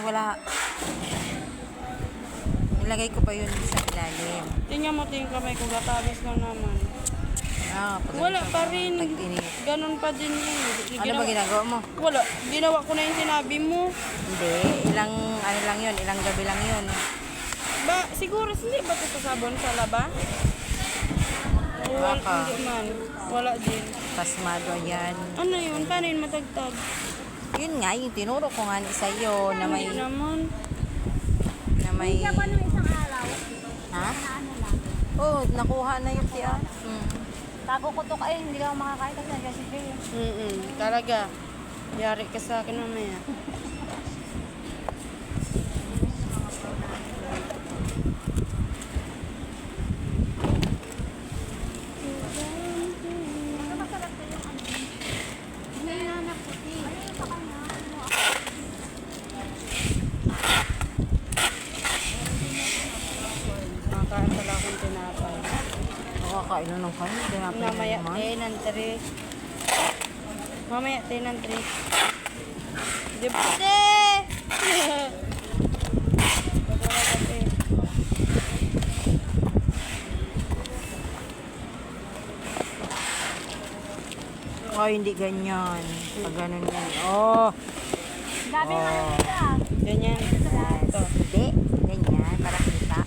wala. Nilagay ko pa yun sa ilalim. Tingnan mo, tingin kamay ko, gatabis lang naman. Pag Wala pa rin. Tag-init. Ganon pa din yun. Ano ba ginagawa mo? Wala. Ginawa ko na yung sinabi mo. Hindi. Ilang ano lang yun. Ilang gabi lang yun. Siguro, hindi ba ito sabon sa laba? Baka. Hindi man. Wala din. Pasmado yan. Ano yun? Paano yun matagtag? Yun nga, yung tinuro ko nga sa iyo na may... Hindi naman. Na may... Hindi ba nung isang araw? Ha? Na ano lang. Oo, nakuha na yung tiya. Tago ko to ay hindi ka makakain kasi nandiyan si Jay. Talaga. Yari ka sa akin mamaya. Masarap na yung ano. May inanak puti. Ayun sa kanya. Makakain pala akong tinapay. Nakakain na ng kanin. Tinapay na Mamaya naman. 10 ng 3. Mamaya 10 ng 3. Dipte! Ay, hindi ganyan. Pag ganun yan. Oh! Gabi nga yung isa. Ganyan. Ito. Hindi. Ganyan. Para kita.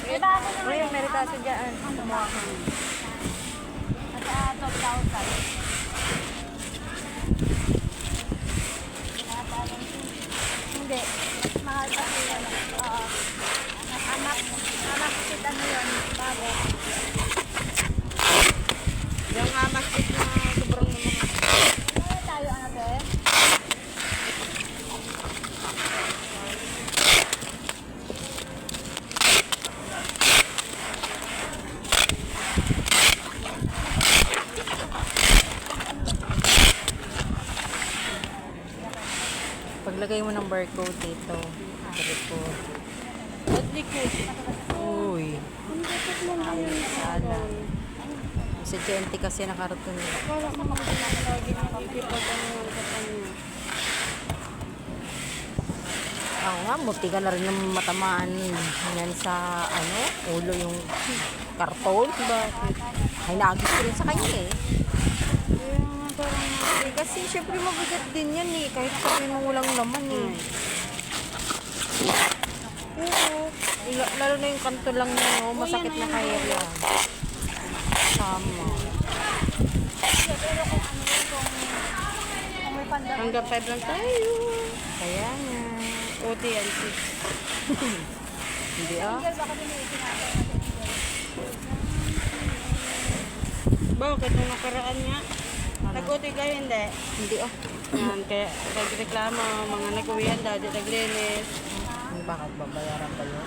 May bago naman. Uy, yung meritaso dyan. Kumuha ka. At 12,000. Hindi. Mahal kasi yun. Oo. Anak kita na yun. Bago. Yung amakit na sobrang naman. Ano tayo ano be? Paglagay mo ng barcode dito. Barcode. Ba't likod? Uy. Ang dapat lang ba yun? Sana. Sa GNT kasi nakarating. Akala ko naman ako lagi nakikipag-anuhan sa kanya. Ako nga, buti ka na rin ng matamaan yan sa ano, ulo yung karton. Bakit? Ay, naagis ko rin sa kanya eh. Kaya nga parang Kasi syempre mabigat din yan eh. Kahit sabihin mo walang laman eh. Oo. Lalo na yung kanto lang niya, no? Masakit na kaya yan. Sama. Pero kung ano yun, kung may pandang. hanggang 5 lang tayo. Kaya nga. OT yan, 6. Hindi ah. Baka din yung itinatay natin. Bakit nung nakaraan nga? Nag-OT kayo, hindi? Hindi ah. Yan, kaya nagreklamo, mga nag-uwihan daw, di naglinis. Bakit babayaran ba yun?